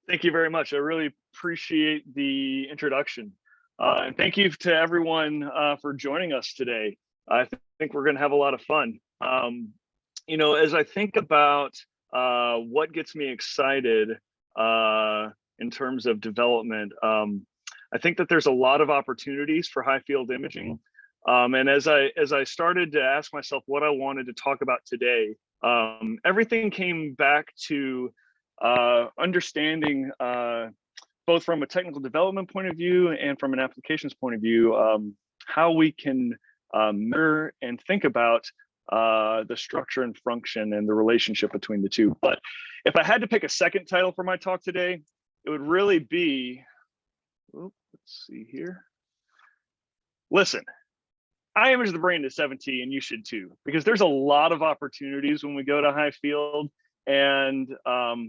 Thank you very much. I really appreciate the introduction. And thank you to everyone for joining us today. I think we're going to have a lot of fun. As I think about what gets me excited in terms of development, I think that there's a lot of opportunities for high field imaging. And as I started to ask myself what I wanted to talk about today, everything came back to understanding both from a technical development point of view and from an applications point of view, how we can mirror and think about the structure and function and the relationship between the two. But if I had to pick a second title for my talk today, it would really be, let's see here. Listen, I image the brain at 7T, and you should too, because there's a lot of opportunities when we go to high field. And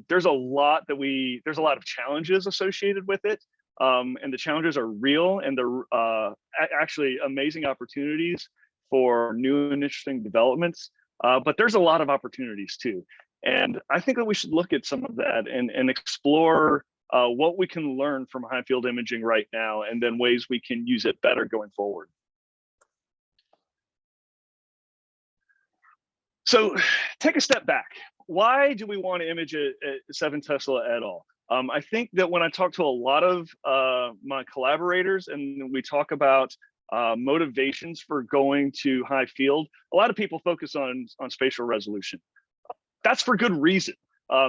there's a lot of challenges associated with it, and the challenges are real, and they're actually amazing opportunities for new and interesting developments. But there's a lot of opportunities too, and I think that we should look at some of that and explore what we can learn from high field imaging right now, and then ways we can use it better going forward. So take a step back. Why do we want to image at 7 Tesla at all? I think that when I talk to a lot of my collaborators and we talk about motivations for going to high field, a lot of people focus on spatial resolution. That's for good reason.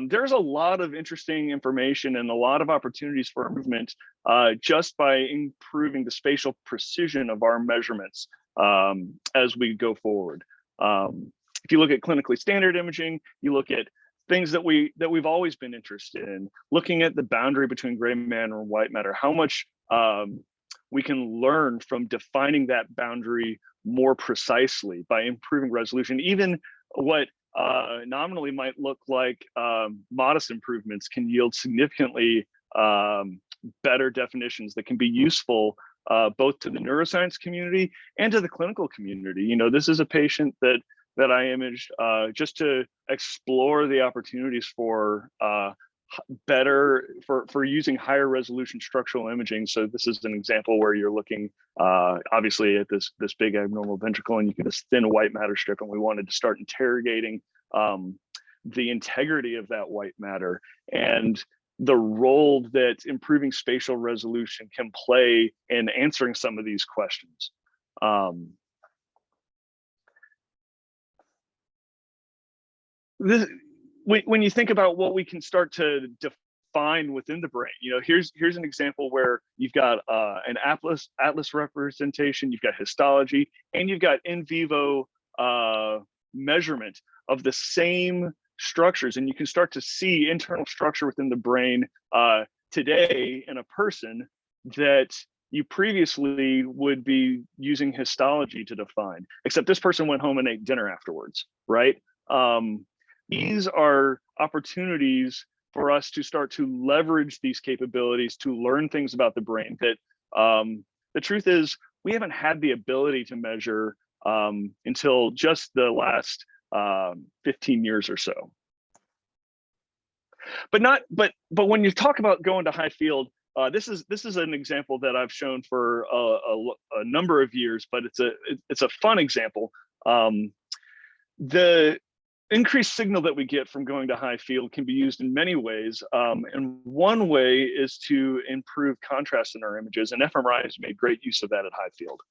There's a lot of interesting information and a lot of opportunities for improvement just by improving the spatial precision of our measurements as we go forward. If you look at clinically standard imaging, you look at things that we've always been interested in, looking at the boundary between gray matter and white matter, how much we can learn from defining that boundary more precisely by improving resolution. Even what nominally might look like modest improvements can yield significantly better definitions that can be useful both to the neuroscience community and to the clinical community. This is a patient that I imaged just to explore the opportunities for for using higher resolution structural imaging. So this is an example where you're looking obviously at this big abnormal ventricle, and you get this thin white matter strip, and we wanted to start interrogating the integrity of that white matter and the role that improving spatial resolution can play in answering some of these questions. When you think about what we can start to define within the brain, here's an example where you've got an atlas representation, you've got histology, and you've got in vivo measurement of the same structures, and you can start to see internal structure within the brain today in a person that you previously would be using histology to define, except this person went home and ate dinner afterwards, right? These are opportunities for us to start to leverage these capabilities to learn things about the brain that the truth is we haven't had the ability to measure until just the last 15 years or so. But when you talk about going to high field, this is an example that I've shown for a number of years, but it's a fun example. The increased signal that we get from going to high field can be used in many ways. And one way is to improve contrast in our images, and fMRI has made great use of that at high field.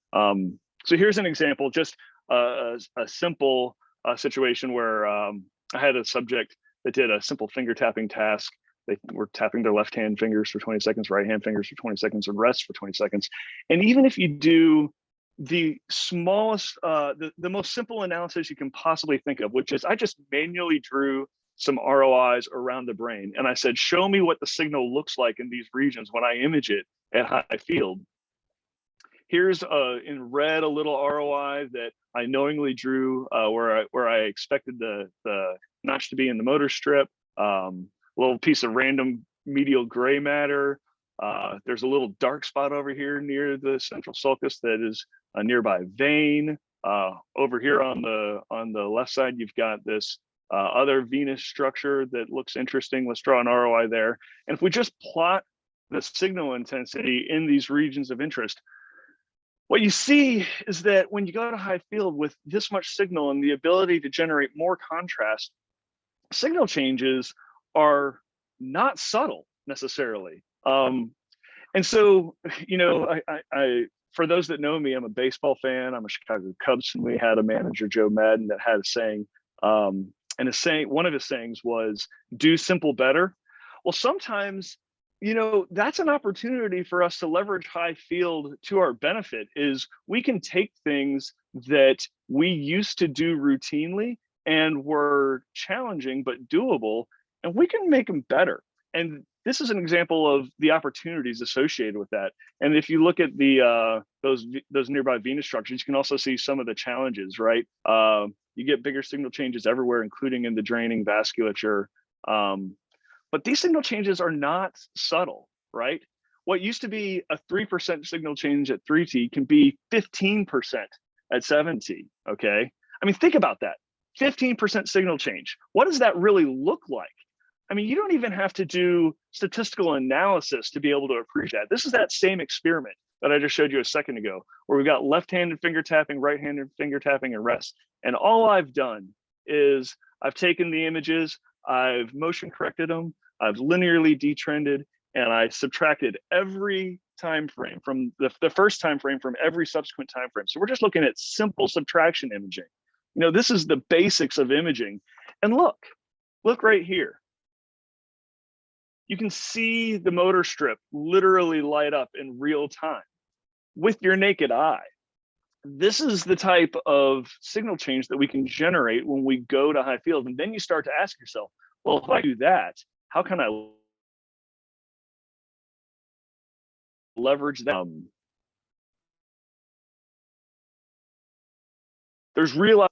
So here's an example, just a simple situation where I had a subject that did a simple finger tapping task. They were tapping their left hand fingers for 20 seconds, right hand fingers for 20 seconds, and rest for 20 seconds. And even if you do the smallest, the most simple analysis you can possibly think of, which is I just manually drew some ROIs around the brain. And I said, show me what the signal looks like in these regions when I image it at high field. Here's in red a little ROI that I knowingly drew where I expected the notch to be in the motor strip. A little piece of random medial gray matter. There's a little dark spot over here near the central sulcus that is a nearby vein. Over here on the left side, you've got this other venous structure that looks interesting. Let's draw an ROI there. And if we just plot the signal intensity in these regions of interest, what you see is that when you go to high field with this much signal and the ability to generate more contrast, signal changes are not subtle necessarily. And so, you know, I for those that know me, I'm a baseball fan. I'm a Chicago Cubs, and we had a manager, Joe Madden, that had a saying, and his saying, one of his sayings was, "Do simple better." Well, sometimes, you know, that's an opportunity for us to leverage high field to our benefit. Is we can take things that we used to do routinely and were challenging but doable, and we can make them better. And this is an example of the opportunities associated with that. And if you look at the those nearby venous structures, you can also see some of the challenges, right? You get bigger signal changes everywhere, including in the draining vasculature. But these signal changes are not subtle, right? What used to be a 3% signal change at 3T can be 15% at 7T, okay? I mean, think about that, 15% signal change. What does that really look like? I mean, you don't even have to do statistical analysis to be able to appreciate that. This is that same experiment that I just showed you a second ago, where we've got left-handed finger tapping, right-handed finger tapping, and rest. And all I've done is I've taken the images, I've motion corrected them, I've linearly detrended, and I subtracted every time frame from the first time frame from every subsequent time frame. So we're just looking at simple subtraction imaging. You know, this is the basics of imaging. And look right here. You can see the motor strip literally light up in real time with your naked eye. This is the type of signal change that we can generate when we go to high field. And then you start to ask yourself, well, if I do that, how can I leverage that? There's real.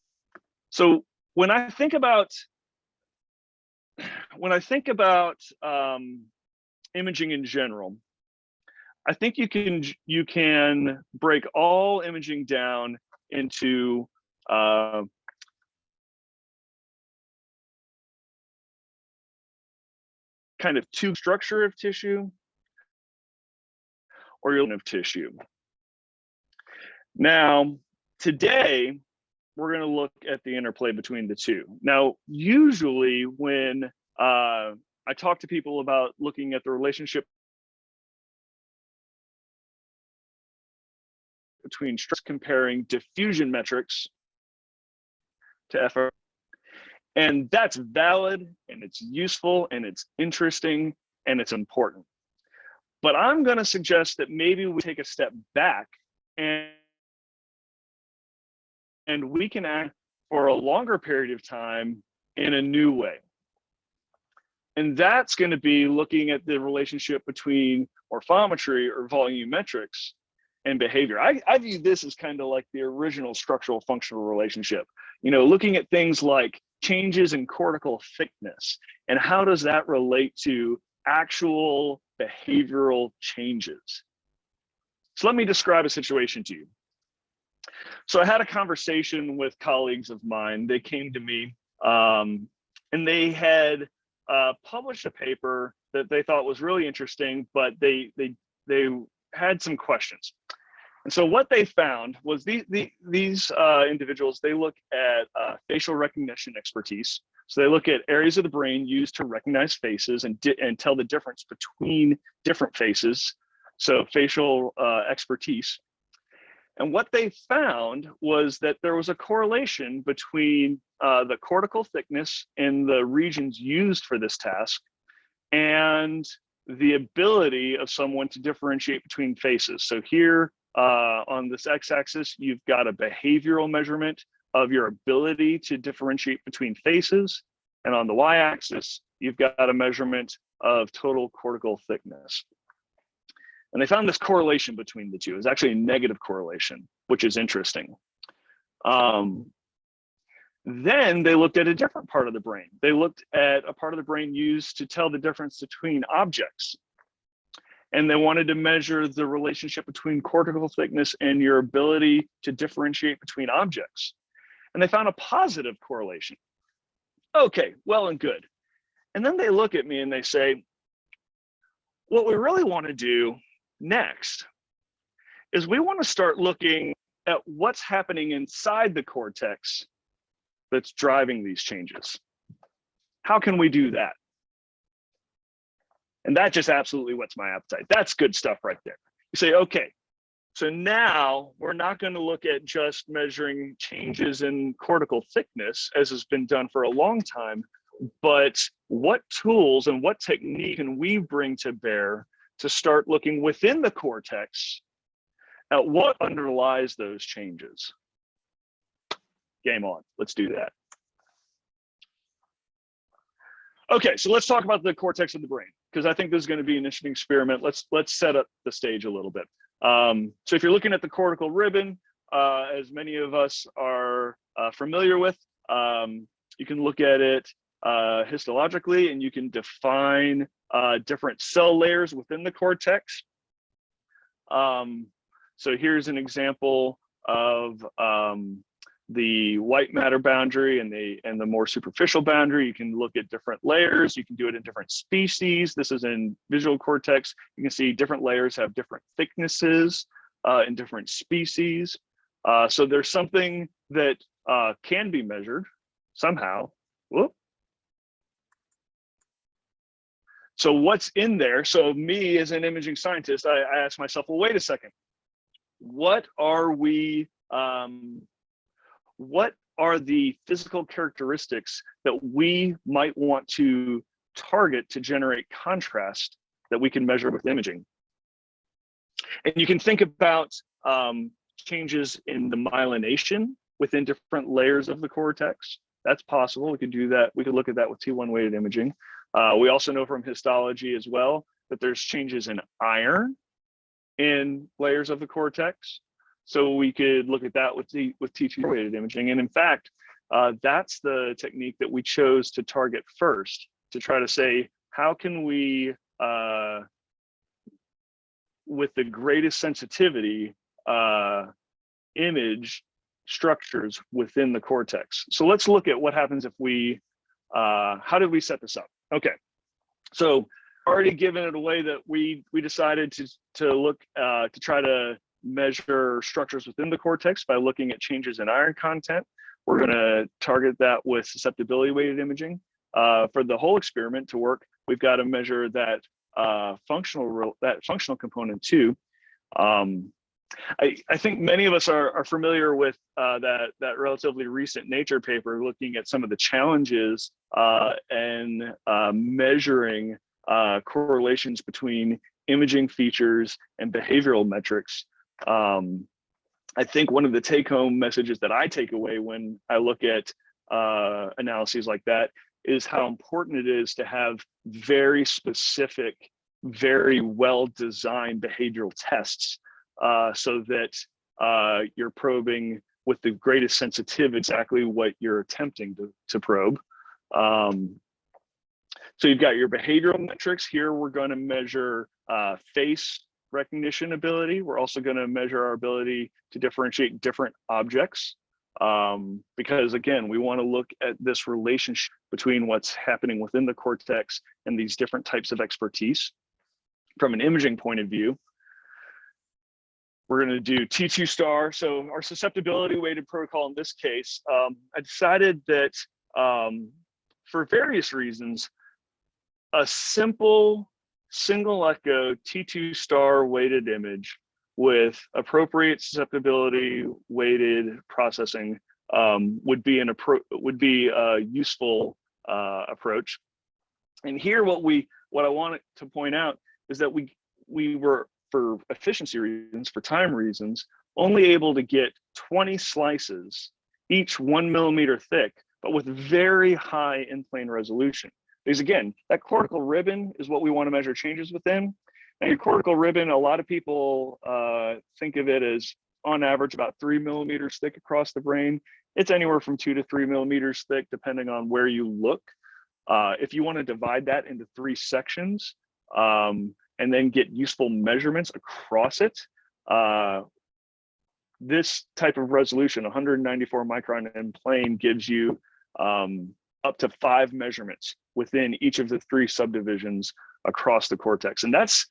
So when I think about imaging in general, I think you can break all imaging down into kind of two: structure of tissue or unit of tissue. Now, today, we're going to look at the interplay between the two. Now, usually when I talk to people about looking at the relationship between stress, comparing diffusion metrics to FR, and that's valid, and it's useful, and it's interesting, and it's important. But I'm going to suggest that maybe we take a step back and we can act for a longer period of time in a new way. And that's going to be looking at the relationship between morphometry or volumetrics and behavior. I view this as kind of like the original structural functional relationship, you know, looking at things like changes in cortical thickness and how does that relate to actual behavioral changes. So let me describe a situation to you. So I had a conversation with colleagues of mine. They came to me and they had published a paper that they thought was really interesting, but they had some questions. And so what they found was these individuals, they look at facial recognition expertise. So they look at areas of the brain used to recognize faces and tell the difference between different faces. So facial expertise. And what they found was that there was a correlation between the cortical thickness in the regions used for this task and the ability of someone to differentiate between faces. So here on this x-axis, you've got a behavioral measurement of your ability to differentiate between faces. And on the y-axis, you've got a measurement of total cortical thickness. And they found this correlation between the two. It's actually a negative correlation, which is interesting. Then they looked at a different part of the brain. They looked at a part of the brain used to tell the difference between objects. And they wanted to measure the relationship between cortical thickness and your ability to differentiate between objects. And they found a positive correlation. Okay, well and good. And then they look at me and they say, what we really want to do next is we want to start looking at what's happening inside the cortex that's driving these changes. How can we do that? And that just absolutely whets my appetite. That's good stuff right there. You say, okay, so now we're not going to look at just measuring changes in cortical thickness, as has been done for a long time, but what tools and what technique can we bring to bear to start looking within the cortex at what underlies those changes? Game on, let's do that. Okay, so let's talk about the cortex of the brain, because I think this is going to be an interesting experiment. Let's set up the stage a little bit. So if you're looking at the cortical ribbon, as many of us are familiar with, you can look at it histologically, and you can define different cell layers within the cortex. So here's an example of the white matter boundary and the more superficial boundary. You can look at different layers. You can do it in different species. This is in visual cortex. You can see different layers have different thicknesses in different species. So there's something that can be measured somehow. Whoop. So what's in there? So me as an imaging scientist, I ask myself, well, wait a second. What are the physical characteristics that we might want to target to generate contrast that we can measure with imaging? And you can think about changes in the myelination within different layers of the cortex. That's possible. We could do that. We could look at that with T1 weighted imaging. We also know from histology as well that there's changes in iron in layers of the cortex. So we could look at that with T2 weighted imaging. And in fact, that's the technique that we chose to target first, to try to say, how can we, with the greatest sensitivity, image structures within the cortex. So let's look at what happens if we, how did we set this up? Okay, so already given it away that we decided to look, to try to measure structures within the cortex by looking at changes in iron content. We're going to target that with susceptibility weighted imaging. For the whole experiment to work, we've got to measure that functional component too. I think many of us are familiar with that relatively recent Nature paper looking at some of the challenges and measuring correlations between imaging features and behavioral metrics. I think one of the take-home messages that I take away when I look at analyses like that is how important it is to have very specific, very well-designed behavioral tests so that you're probing with the greatest sensitivity exactly what you're attempting to probe. So you've got your behavioral metrics. Here we're going to measure face recognition ability. We're also going to measure our ability to differentiate different objects because again, we want to look at this relationship between what's happening within the cortex and these different types of expertise. From an imaging point of view, we're going to do T2 star. So our susceptibility weighted protocol in this case, I decided that for various reasons, a simple single echo T2 star weighted image with appropriate susceptibility weighted processing would be a useful approach. And here, what I wanted to point out is that we were, for efficiency reasons, for time reasons, only able to get 20 slices, each 1 millimeter thick, but with very high in-plane resolution. Because again, that cortical ribbon is what we want to measure changes within. And your cortical ribbon, a lot of people think of it as on average about 3 millimeters thick across the brain. It's anywhere from 2 to 3 millimeters thick, depending on where you look. If you want to divide that into 3 sections and then get useful measurements across it, this type of resolution, 194 micron in plane, gives you up to 5 measurements within each of the 3 subdivisions across the cortex. And that's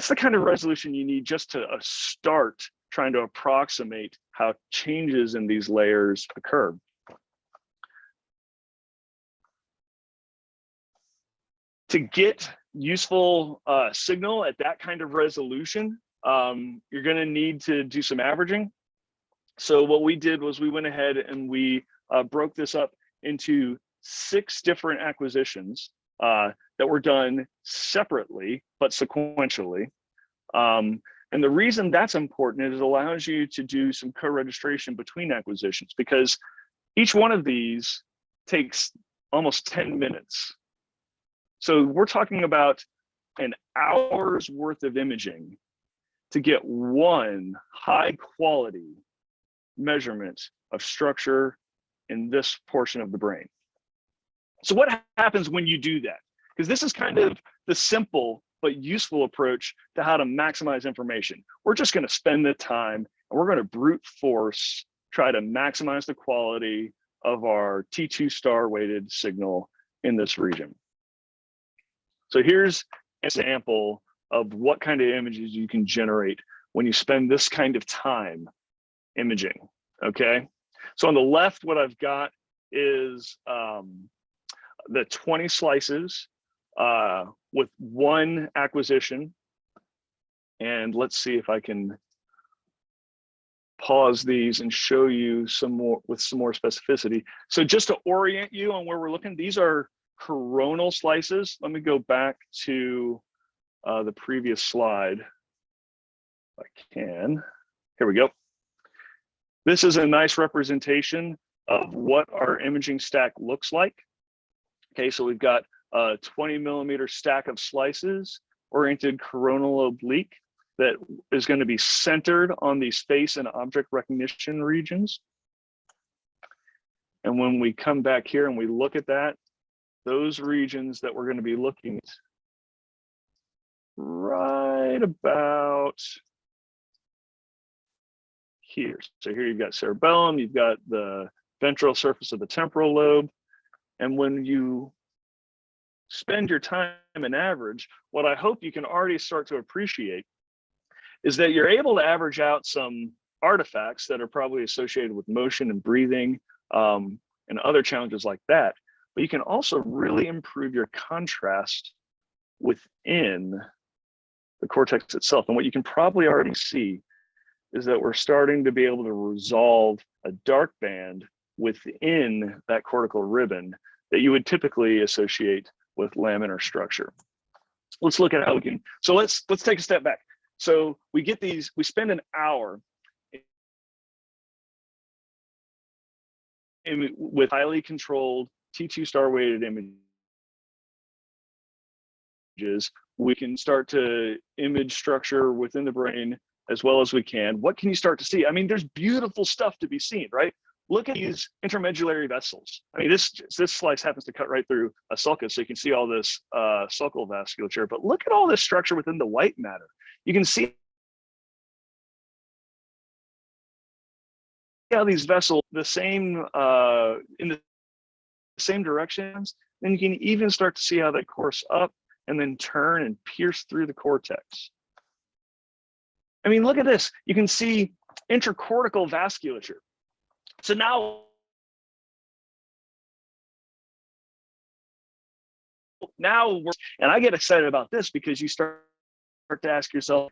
the kind of resolution you need just to start trying to approximate how changes in these layers occur. To get useful signal at that kind of resolution, you're going to need to do some averaging. So what we did was we went ahead and we broke this up into 6 different acquisitions that were done separately but sequentially. And the reason that's important is it allows you to do some co-registration between acquisitions, because each one of these takes almost 10 minutes. So we're talking about an hour's worth of imaging to get one high quality measurement of structure in this portion of the brain. So what happens when you do that? Because this is kind of the simple but useful approach to how to maximize information. We're just going to spend the time and we're going to brute force try to maximize the quality of our T2 star weighted signal in this region. So here's an example of what kind of images you can generate when you spend this kind of time imaging, okay? So on the left, what I've got is the 20 slices with 1 acquisition. And let's see if I can pause these and show you some more with some more specificity. So just to orient you on where we're looking, these are coronal slices. Let me go back to the previous slide, if I can. Here we go. This is a nice representation of what our imaging stack looks like. Okay, so we've got a 20 millimeter stack of slices oriented coronal oblique that is going to be centered on these face and object recognition regions. And when we come back here and we look at that, those regions that we're going to be looking at right about here. So here you've got cerebellum, you've got the ventral surface of the temporal lobe. And when you spend your time in average, what I hope you can already start to appreciate is that you're able to average out some artifacts that are probably associated with motion and breathing and other challenges like that. But you can also really improve your contrast within the cortex itself. And what you can probably already see is that we're starting to be able to resolve a dark band within that cortical ribbon that you would typically associate with laminar structure. Let's look at how we can, so let's take a step back. So we get these, we spend an hour with highly controlled T2 star weighted images. We can start to image structure within the brain as well as we can. What can you start to see? I mean, there's beautiful stuff to be seen, right? Look at these intermedullary vessels. I mean, this slice happens to cut right through a sulcus, so you can see all this sulcal vasculature, but look at all this structure within the white matter. You can see how these vessels, the same in the same directions, then you can even start to see how they course up and then turn and pierce through the cortex. I mean, look at this. You can see intracortical vasculature. So now and I get excited about this because you start to ask yourself,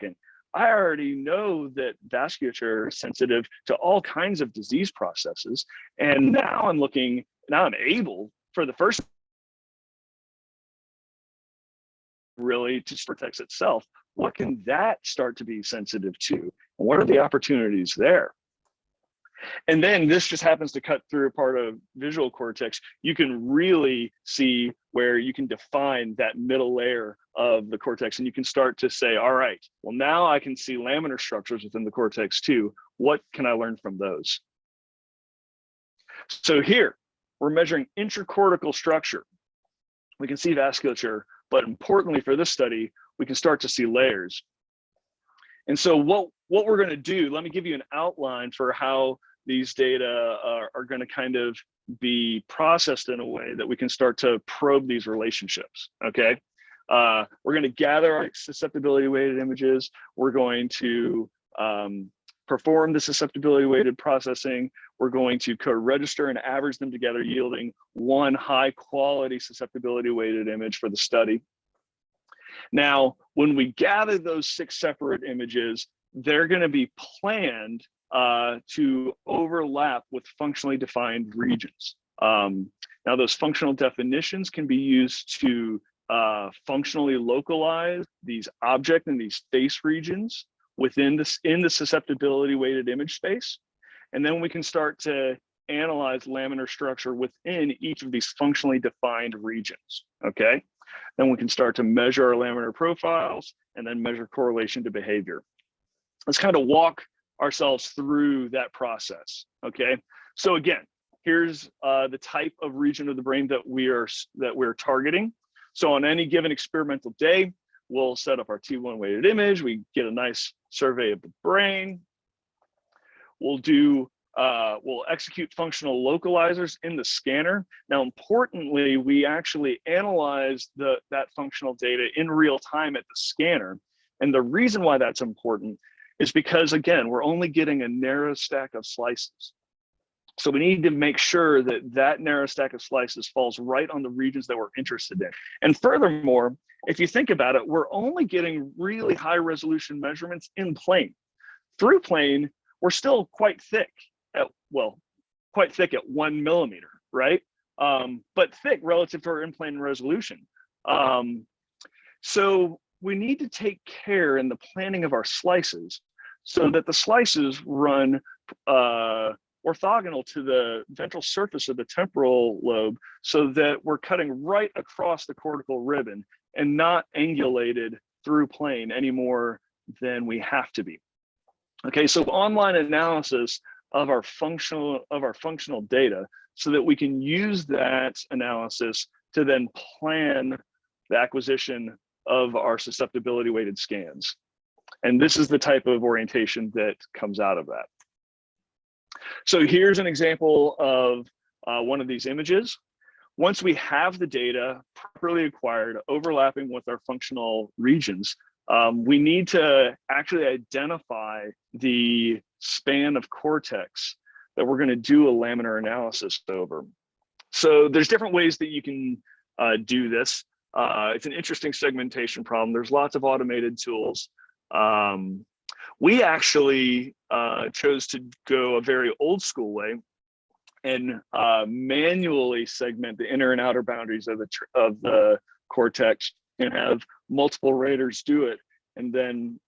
I already know that vasculature is sensitive to all kinds of disease processes. And now I'm able for the first really to cortex itself. What can that start to be sensitive to? And what are the opportunities there? And then this just happens to cut through a part of visual cortex. You can really see where you can define that middle layer of the cortex, and you can start to say, all right, well, now I can see laminar structures within the cortex too. What can I learn from those? So here, we're measuring intracortical structure. We can see vasculature, but importantly for this study, we can start to see layers. And so what we're going to do, let me give you an outline for how these data are going to kind of be processed in a way that we can start to probe these relationships, okay? We're going to gather our susceptibility weighted images. We're going to perform the susceptibility weighted processing. We're going to co-register and average them together, yielding one high quality susceptibility weighted image for the study. Now, when we gather those 6 separate images, they're going to be planned to overlap with functionally defined regions. Now, those functional definitions can be used to functionally localize these object and these face regions within this in the susceptibility weighted image space. And then we can start to analyze laminar structure within each of these functionally defined regions, okay? Then we can start to measure our laminar profiles and then measure correlation to behavior. Let's kind of walk ourselves through that process, okay? So again, here's the type of region of the brain that we're targeting. So on any given experimental day, we'll set up our T1 weighted image. We get a nice survey of the brain. We'll execute functional localizers in the scanner. Now, importantly, we actually analyze that functional data in real time at the scanner. And the reason why that's important is because, again, we're only getting a narrow stack of slices. So we need to make sure that that narrow stack of slices falls right on the regions that we're interested in. And furthermore, if you think about it, we're only getting really high resolution measurements in plane. Through plane, we're still quite thick at 1 millimeter, right? But thick relative to our in-plane resolution. So we need to take care in the planning of our slices so that the slices run orthogonal to the ventral surface of the temporal lobe, so that we're cutting right across the cortical ribbon and not angulated through plane any more than we have to be. Okay, so online analysis of our functional data, so that we can use that analysis to then plan the acquisition of our susceptibility weighted scans. And this is the type of orientation that comes out of that. So here's an example of one of these images. Once we have the data properly acquired, overlapping with our functional regions, we need to actually identify the span of cortex that we're going to do a laminar analysis over. So there's different ways that you can do this. It's an interesting segmentation problem. There's lots of automated tools. We actually chose to go a very old school way and manually segment the inner and outer boundaries of the cortex and have multiple raters do it, and then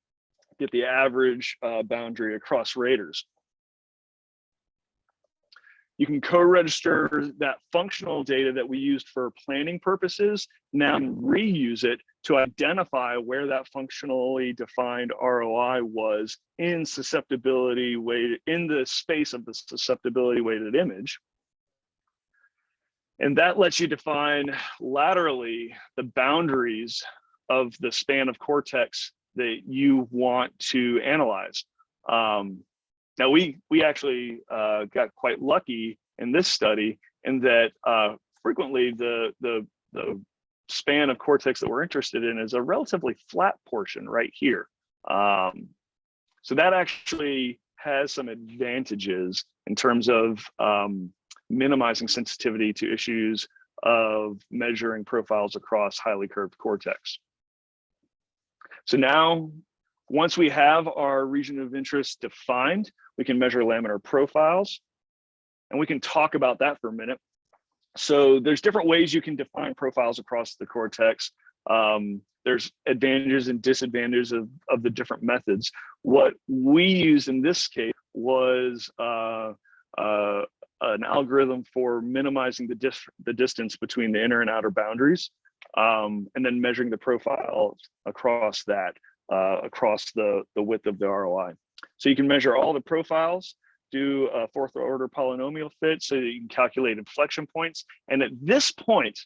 get the average boundary across raters. You can co-register that functional data that we used for planning purposes, now reuse it to identify where that functionally defined ROI was in susceptibility weighted, in the space of the susceptibility weighted image. And that lets you define laterally the boundaries of the span of cortex that you want to analyze. Now we actually got quite lucky in this study in that frequently the span of cortex that we're interested in is a relatively flat portion right here. So that actually has some advantages in terms of minimizing sensitivity to issues of measuring profiles across highly curved cortex. So now, once we have our region of interest defined, we can measure laminar profiles, and we can talk about that for a minute. So there's different ways you can define profiles across the cortex. There's advantages and disadvantages of the different methods. What we used in this case was an algorithm for minimizing the distance between the inner and outer boundaries, and then measuring the profiles across that, across the width of the ROI. So you can measure all the profiles, do a fourth order polynomial fit so that you can calculate inflection points. And at this point,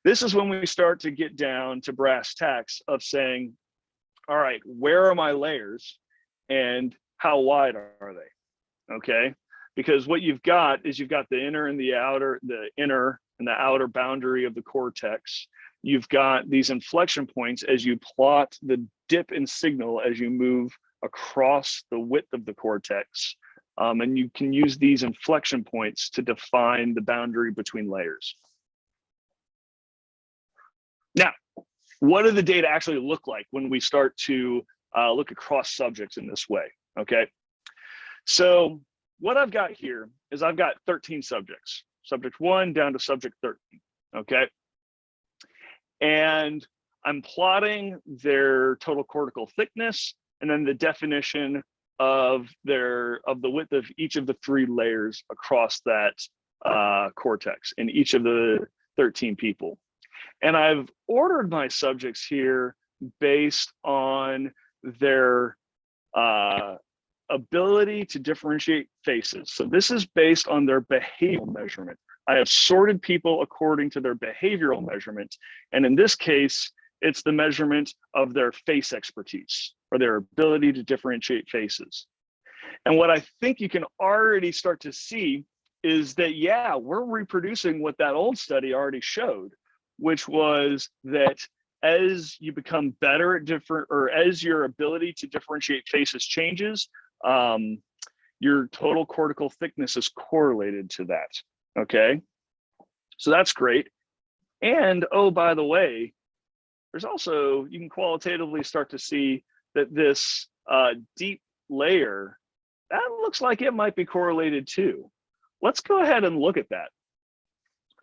this is when we start to get down to brass tacks of saying, all right, where are my layers and how wide are they? Okay, because what you've got is you've got the inner and the outer boundary of the cortex. You've got these inflection points as you plot the dip in signal as you move across the width of the cortex. And you can use these inflection points to define the boundary between layers. Now, what do the data actually look like when we start to look across subjects in this way? Okay, so what I've got here is I've got 13 subjects, subject 1 down to subject 13, okay? And I'm plotting their total cortical thickness and then the definition of the width of each of the 3 layers across that cortex in each of the 13 people. And I've ordered my subjects here based on their ability to differentiate faces. So this is based on their behavioral measurement. I have sorted people according to their behavioral measurement. And in this case, it's the measurement of their face expertise or their ability to differentiate faces. And what I think you can already start to see is that, yeah, we're reproducing what that old study already showed, which was that as you become better at as your ability to differentiate faces changes, your total cortical thickness is correlated to that, okay? So that's great. And, oh, by the way, there's also, you can qualitatively start to see that this deep layer, that looks like it might be correlated too. Let's go ahead and look at that.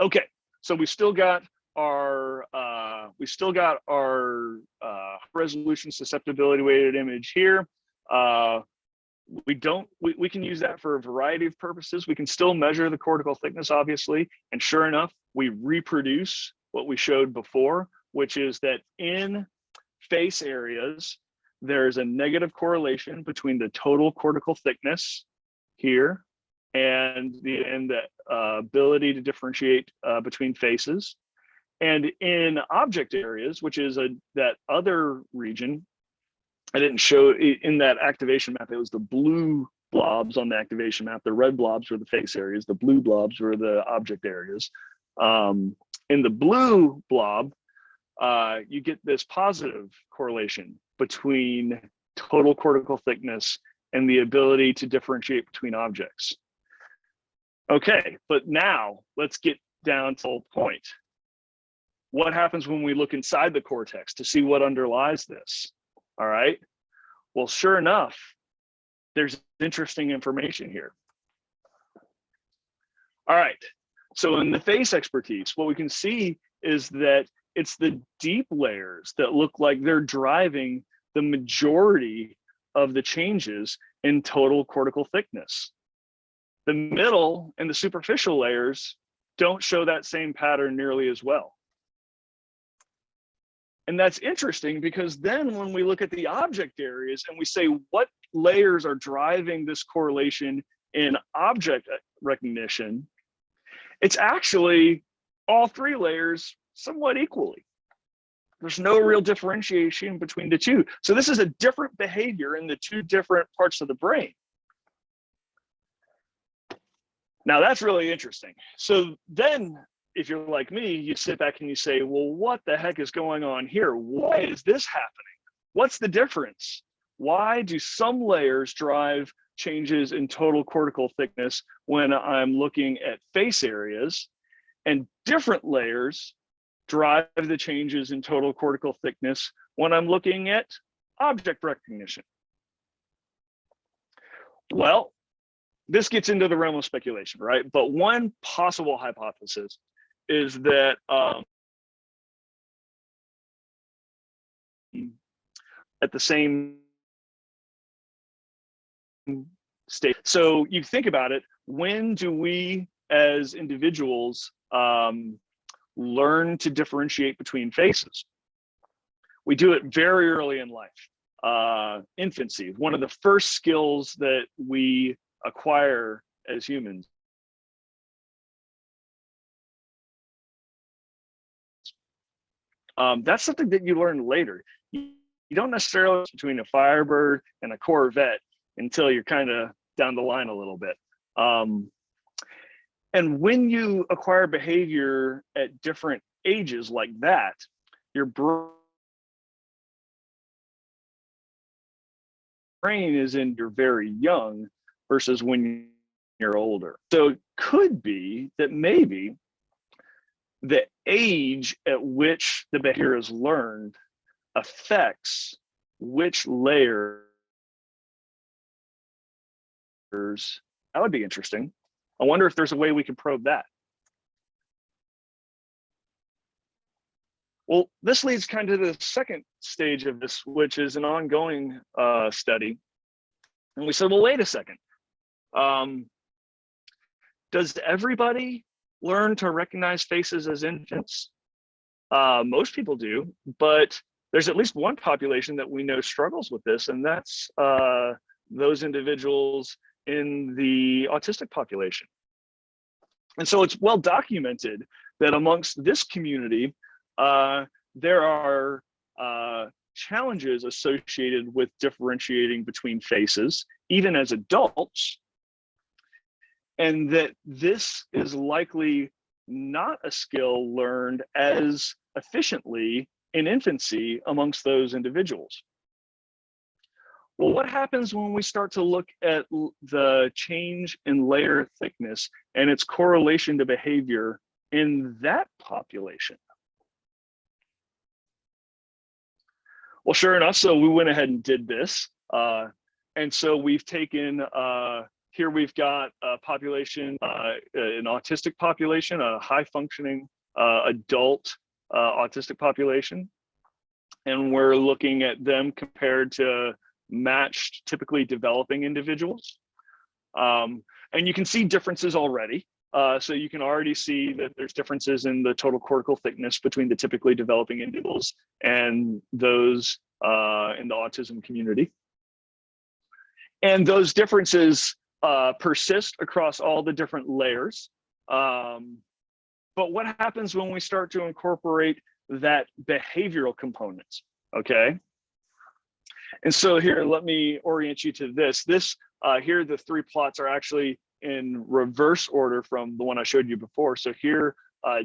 Okay, so we still got our resolution susceptibility weighted image here. We can use that for a variety of purposes. We can still measure the cortical thickness, obviously, and sure enough, we reproduce what we showed before, which is that in face areas, there's a negative correlation between the total cortical thickness here and the ability to differentiate between faces. And in object areas, which is that other region, I didn't show in that activation map, it was the blue blobs on the activation map. The red blobs were the face areas. The blue blobs were the object areas. In the blue blob, you get this positive correlation between total cortical thickness and the ability to differentiate between objects. Okay, but now let's get down to the point. What happens when we look inside the cortex to see what underlies this? All right, well, sure enough, there's interesting information here. All right, so in the face expertise, what we can see is that it's the deep layers that look like they're driving the majority of the changes in total cortical thickness. The middle and the superficial layers don't show that same pattern nearly as well. And that's interesting because then when we look at the object areas and we say what layers are driving this correlation in object recognition, it's actually all 3 layers somewhat equally. There's no real differentiation between the 2. So this is a different behavior in the 2 different parts of the brain. Now that's really interesting. So then if you're like me, you sit back and you say, well, what the heck is going on here? Why is this happening? What's the difference? Why do some layers drive changes in total cortical thickness when I'm looking at face areas, and different layers drive the changes in total cortical thickness when I'm looking at object recognition? Well, this gets into the realm of speculation, right? But one possible hypothesis is that at the same state. So you think about it, when do we as individuals learn to differentiate between faces? We do it very early in life. Infancy, one of the first skills that we acquire as humans. That's something that you learn later. You don't necessarily between a Firebird and a Corvette until you're kind of down the line a little bit. And when you acquire behavior at different ages like that, your brain is in you're very young versus when you're older. So it could be that maybe the age at which the behavior is learned affects which layers. That would be interesting. I wonder if there's a way we can probe that. Well, this leads kind of to the second stage of this, which is an ongoing study. And we said, well, wait a second. Does everybody learn to recognize faces as infants? Most people do, but there's at least one population that we know struggles with this, and that's those individuals in the autistic population. And so it's well documented that amongst this community, there are challenges associated with differentiating between faces, even as adults, and that this is likely not a skill learned as efficiently in infancy amongst those individuals. Well, what happens when we start to look at the change in layer thickness and its correlation to behavior in that population? Well, sure enough, so we went ahead and did this. And so we've taken, here we've got a population, an autistic population, a high functioning adult autistic population. And we're looking at them compared to matched, typically developing individuals. And you can see differences already. So you can already see that there's differences in the total cortical thickness between the typically developing individuals and those in the autism community. And those differences persist across all the different layers. But what happens when we start to incorporate that behavioral component, okay? And so here, let me orient you to this. Here, the three plots are actually in reverse order from the one I showed you before. So here,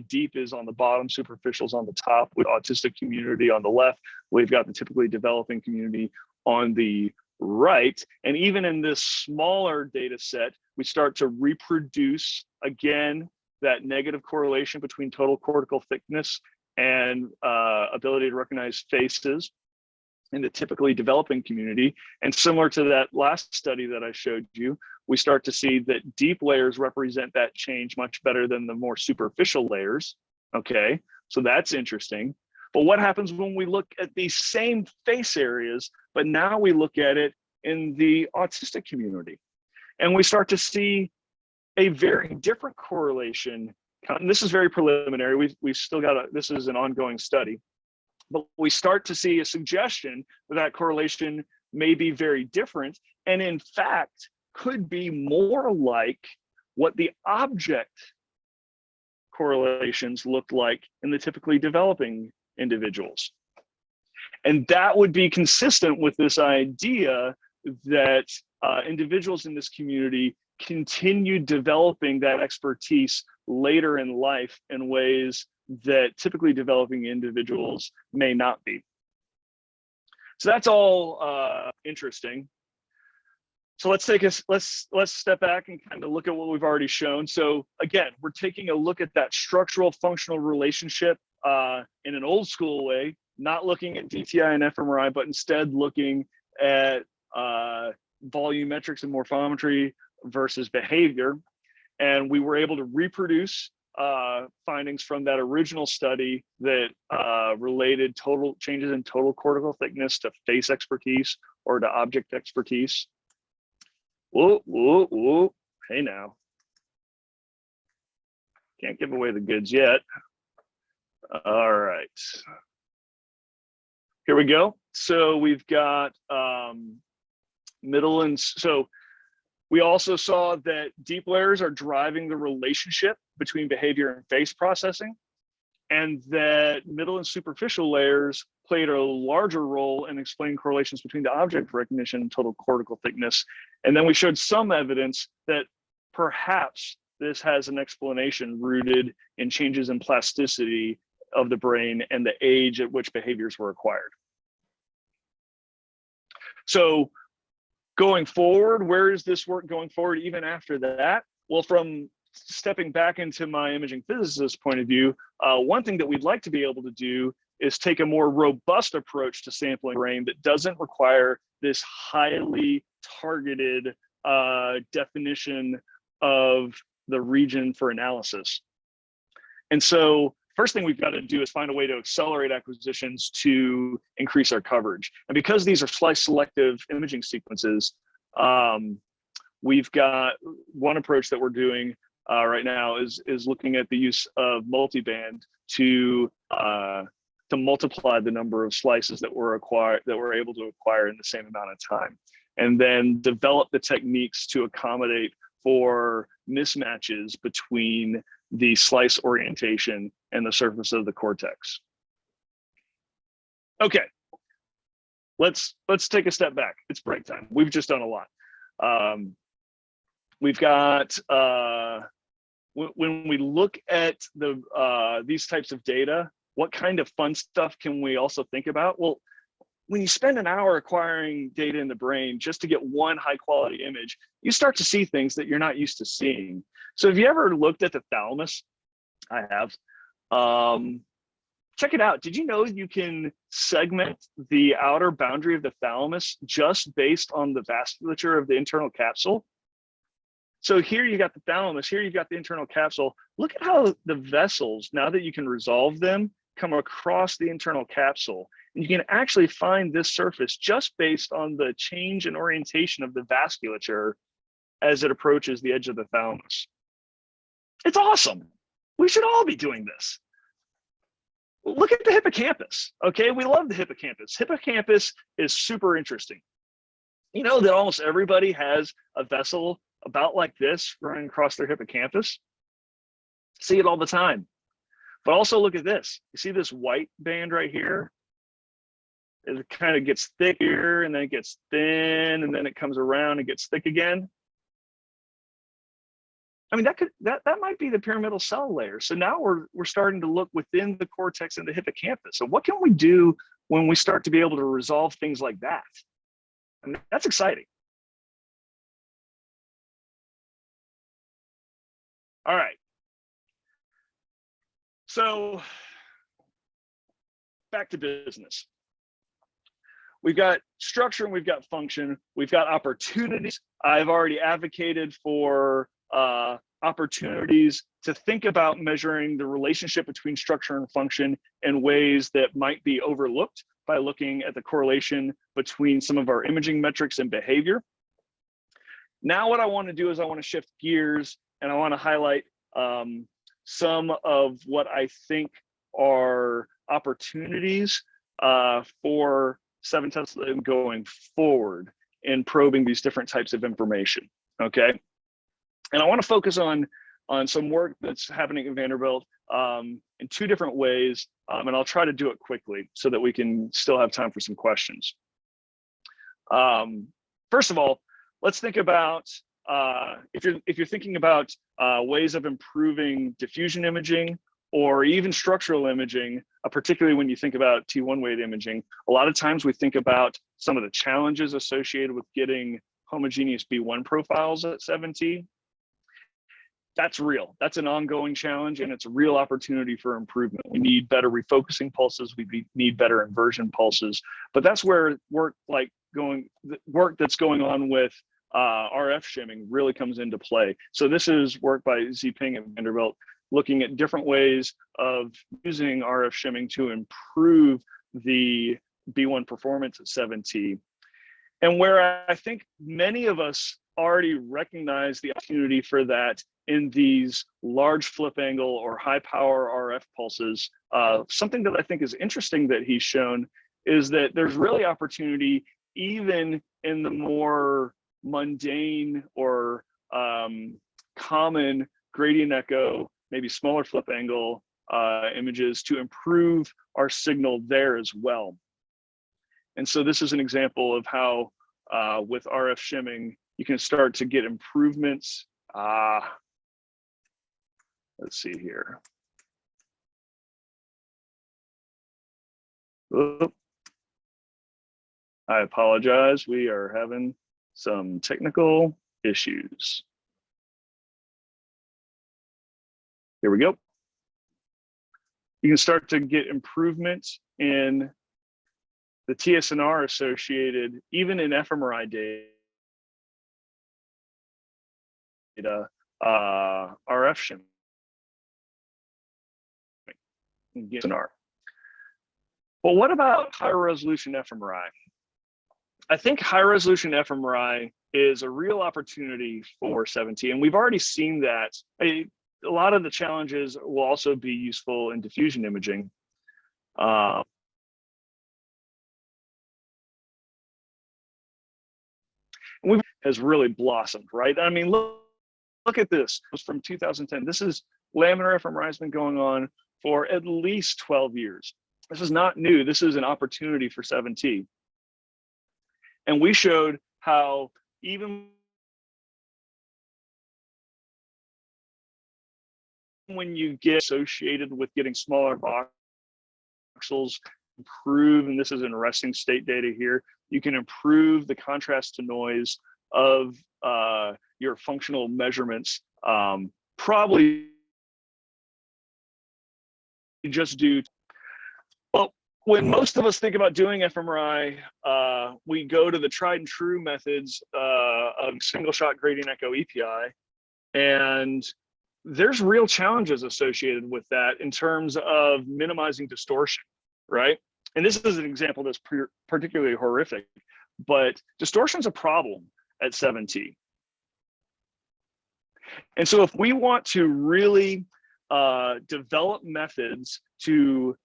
deep is on the bottom, superficial is on the top, with autistic community on the left. We've got the typically developing community on the right. And even in this smaller data set, we start to reproduce, again, that negative correlation between total cortical thickness and ability to recognize faces in the typically developing community. And similar to that last study that I showed you, we start to see that deep layers represent that change much better than the more superficial layers. Okay, so that's interesting. But what happens when we look at these same face areas, but now we look at it in the autistic community? And we start to see a very different correlation. And this is very preliminary. We've still got this is an ongoing study. But we start to see a suggestion that correlation may be very different, and in fact, could be more like what the object correlations look like in the typically developing individuals. And that would be consistent with this idea that individuals in this community continue developing that expertise later in life in ways that typically developing individuals may not be. So that's all interesting. So let's step back and kind of look at what we've already shown. So again, we're taking a look at that structural functional relationship in an old school way, not looking at DTI and fMRI, but instead looking at volumetrics and morphometry versus behavior. And we were able to reproduce findings from that original study that related total changes in total cortical thickness to face expertise or to object expertise. Whoa, whoa, whoa. Hey now. Can't give away the goods yet. All right. Here we go. So we've got middle and so we also saw that deep layers are driving the relationship between behavior and face processing, and that middle and superficial layers played a larger role in explaining correlations between the object recognition and total cortical thickness. And then we showed some evidence that perhaps this has an explanation rooted in changes in plasticity of the brain and the age at which behaviors were acquired. So going forward, where is this work going forward even after that? Well, from stepping back into my imaging physicist point of view, one thing that we'd like to be able to do is take a more robust approach to sampling brain that doesn't require this highly targeted definition of the region for analysis. And so first thing we've got to do is find a way to accelerate acquisitions to increase our coverage. And because these are slice selective imaging sequences, we've got one approach that we're doing right now is looking at the use of multiband to multiply the number of slices that we're able to acquire in the same amount of time, and then develop the techniques to accommodate for mismatches between the slice orientation and the surface of the cortex. Okay, let's take a step back. It's break time. We've just done a lot. We've got when we look at these types of data, what kind of fun stuff can we also think about? Well, when you spend an hour acquiring data in the brain just to get one high quality image, you start to see things that you're not used to seeing. So have you ever looked at the thalamus? I have. Check it out. Did you know you can segment the outer boundary of the thalamus just based on the vasculature of the internal capsule? So here you got the thalamus, here you've got the internal capsule. Look at how the vessels, now that you can resolve them, come across the internal capsule. And you can actually find this surface just based on the change in orientation of the vasculature as it approaches the edge of the thalamus. It's awesome. We should all be doing this. Look at the hippocampus, okay? We love the hippocampus. Hippocampus is super interesting. You know that almost everybody has a vessel about like this running across their hippocampus. See it all the time. But also look at this. You see this white band right here? It kind of gets thicker and then it gets thin and then it comes around and gets thick again. I mean, that might be the pyramidal cell layer. So now we're starting to look within the cortex and the hippocampus. So what can we do when we start to be able to resolve things like that? I mean, that's exciting. All right. So back to business. We've got structure and we've got function. We've got opportunities. I've already advocated for opportunities to think about measuring the relationship between structure and function in ways that might be overlooked by looking at the correlation between some of our imaging metrics and behavior. Now what I want to do is I want to shift gears and I want to highlight some of what I think are opportunities for 7 Tesla going forward in probing these different types of information, okay? And I want to focus on some work that's happening at Vanderbilt in 2 different ways, and I'll try to do it quickly so that we can still have time for some questions. First of all, let's think about if you're thinking about ways of improving diffusion imaging or even structural imaging, particularly when you think about T1 weight imaging. A lot of times we think about some of the challenges associated with getting homogeneous B1 profiles at 7T. That's real. That's an ongoing challenge, and it's a real opportunity for improvement. We need better refocusing pulses. We need better inversion pulses. But that's where work that's going on with RF shimming really comes into play. So this is work by Ziping at Vanderbilt, looking at different ways of using RF shimming to improve the B1 performance at 7T. And where I think many of us already recognize the opportunity for that in these large flip angle or high power RF pulses, something that I think is interesting that he's shown is that there's really opportunity even in the more mundane or common gradient echo, maybe smaller flip angle images to improve our signal there as well. And so this is an example of how with RF shimming, you can start to get improvements Let's see here. Oop. I apologize. We are having some technical issues. Here we go. You can start to get improvements in the TSNR associated, even in fMRI data, RF shimming. But what about high resolution fMRI? I think high resolution fMRI is a real opportunity for 7T, and we've already seen that. A lot of the challenges will also be useful in diffusion imaging. Has really blossomed, right? I mean, look at this. It was from 2010. This is laminar fMRI has been going on for at least 12 years. This is not new. This is an opportunity for 7T. And we showed how even when you get associated with getting smaller voxels, improve, and this is in resting state data here, you can improve the contrast to noise of your functional measurements, probably just due to, well, when most of us think about doing fMRI, we go to the tried and true methods of single shot gradient echo EPI, and there's real challenges associated with that in terms of minimizing distortion, right? And this is an example that's particularly horrific, but distortion's a problem at 7T. And so if we want to really develop methods to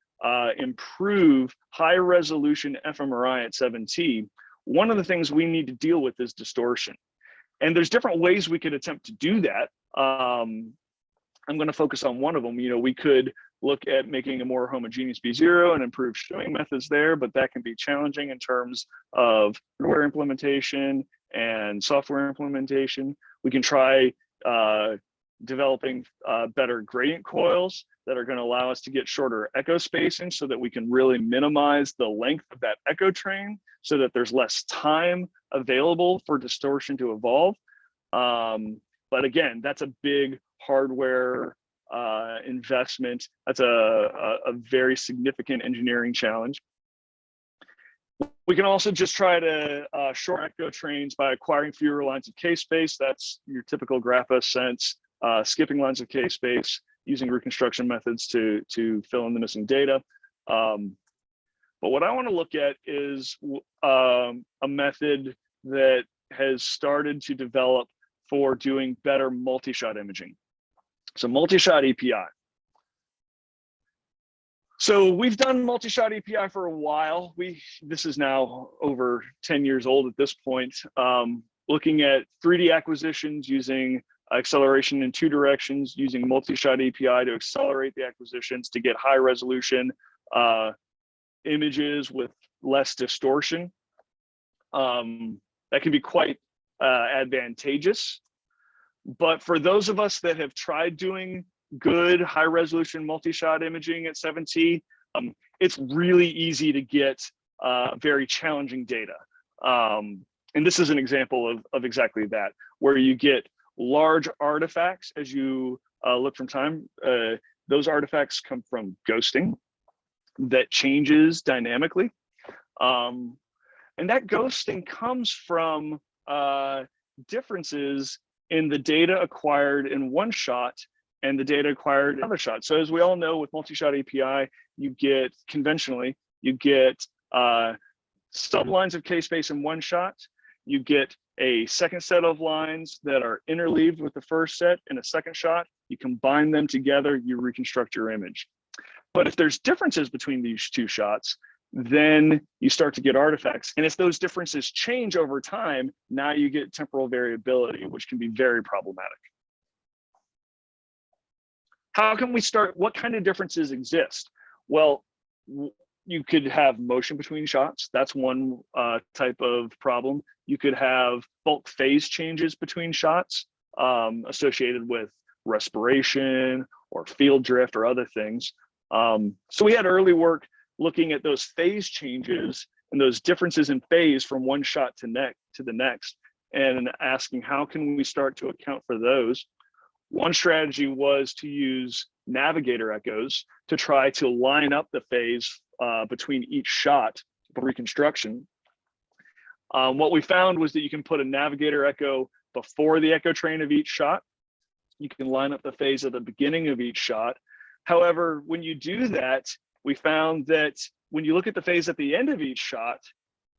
improve high resolution fMRI at 7T, one of the things we need to deal with is distortion. And there's different ways we could attempt to do that. I'm going to focus on one of them. You know, we could look at making a more homogeneous B0 and improve showing methods there, but that can be challenging in terms of hardware implementation and software implementation. We can try developing better gradient coils that are going to allow us to get shorter echo spacing so that we can really minimize the length of that echo train so that there's less time available for distortion to evolve. But again, that's a big hardware investment. That's a very significant engineering challenge. We can also just try to shorten echo trains by acquiring fewer lines of K-space. That's your typical graph-sense, skipping lines of K-space, using reconstruction methods to fill in the missing data. But what I want to look at is a method that has started to develop for doing better multi-shot imaging. So multi-shot EPI. So we've done multi-shot EPI for a while. This is now over 10 years old at this point, looking at 3D acquisitions using acceleration in two directions, using multi-shot EPI to accelerate the acquisitions to get high resolution images with less distortion. That can be quite advantageous. But for those of us that have tried doing good high resolution multi-shot imaging at 7T, it's really easy to get very challenging data. And this is an example of exactly that, where you get large artifacts as you look from time. Those artifacts come from ghosting that changes dynamically. And that ghosting comes from differences in the data acquired in one shot and the data acquired in another shot. So as we all know, with multi-shot API, you get conventionally, you get sublines of K-space in one shot, you get a second set of lines that are interleaved with the first set in a second shot, you combine them together, you reconstruct your image. But if there's differences between these two shots, then you start to get artifacts. And if those differences change over time, now you get temporal variability, which can be very problematic. How can we start? What kind of differences exist? Well, you could have motion between shots. That's one type of problem. You could have bulk phase changes between shots. associated with respiration or field drift or other things. So we had early work looking at those phase changes and those differences in phase from one shot to the next, and asking how can we start to account for those. One strategy was to use navigator echoes to try to line up the phase between each shot for reconstruction. What we found was that you can put a navigator echo before the echo train of each shot. You can line up the phase at the beginning of each shot. However, when you do that, we found that when you look at the phase at the end of each shot,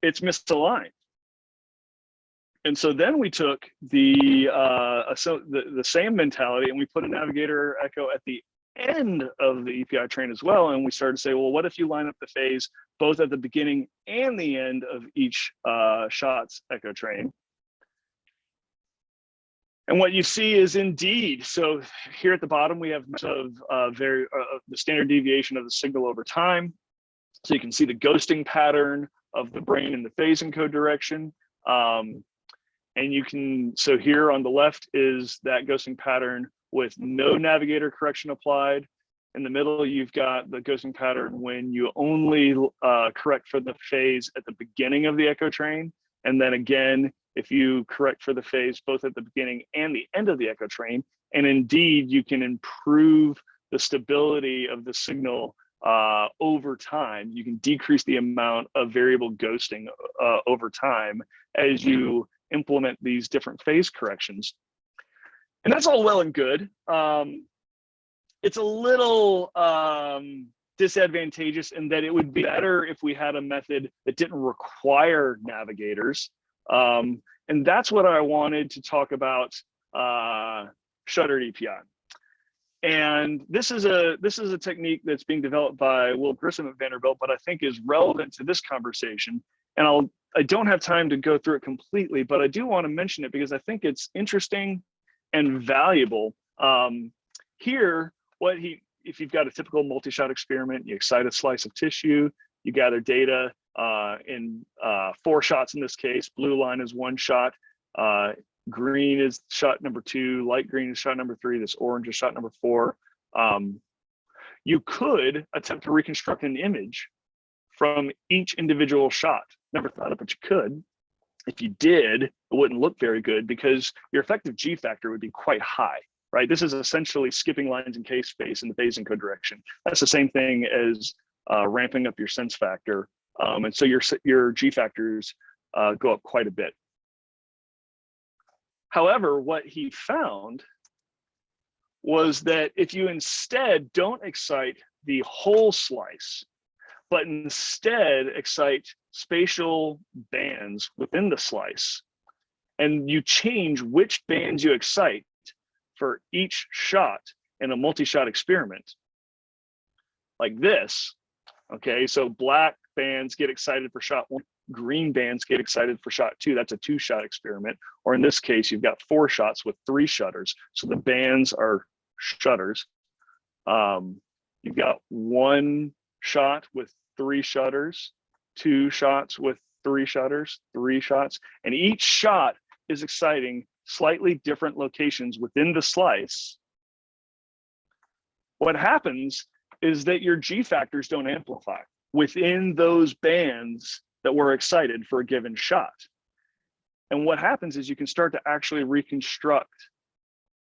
it's misaligned. And so then we took the same mentality and we put a navigator echo at the end of the EPI train as well. And we started to say, well, what if you line up the phase both at the beginning and the end of each shot's echo train? And what you see is indeed, so here at the bottom, we have the standard deviation of the signal over time. So you can see the ghosting pattern of the brain in the phase encode direction. And you can, so here on the left is that ghosting pattern with no navigator correction applied. In the middle, you've got the ghosting pattern when you only correct for the phase at the beginning of the echo train. And then again, if you correct for the phase both at the beginning and the end of the echo train. And indeed, you can improve the stability of the signal over time. You can decrease the amount of variable ghosting over time as you implement these different phase corrections. And that's all well and good. It's a little disadvantageous in that it would be better if we had a method that didn't require navigators. And that's what I wanted to talk about shuttered EPI. And this is a technique that's being developed by Will Grissom at Vanderbilt, but I think is relevant to this conversation. And I don't have time to go through it completely, but I do want to mention it because I think it's interesting and valuable. Here, if you've got a typical multi-shot experiment, you excite a slice of tissue, you gather data in 4 shots in this case. Blue line is 1 shot, green is shot number 2, light green is shot number 3, this orange is shot number 4. You could attempt to reconstruct an image from each individual shot. Never thought of it, but you could. If you did, it wouldn't look very good because your effective G factor would be quite high, right? This is essentially skipping lines in K space in the phase encode direction. That's the same thing as ramping up your sense factor. And so your G factors go up quite a bit. However, what he found was that if you instead don't excite the whole slice, but instead excite spatial bands within the slice, and you change which bands you excite for each shot in a multi-shot experiment, like this, okay, so black bands get excited for shot 1, green bands get excited for shot 2, that's a 2-shot experiment, or in this case, you've got 4 shots with 3 shutters, so the bands are shutters. You've got 1 shot with 3 shutters, 2 shots with 3 shutters, 3 shots, and each shot is exciting slightly different locations within the slice. What happens is that your G factors don't amplify within those bands that were excited for a given shot. And what happens is you can start to actually reconstruct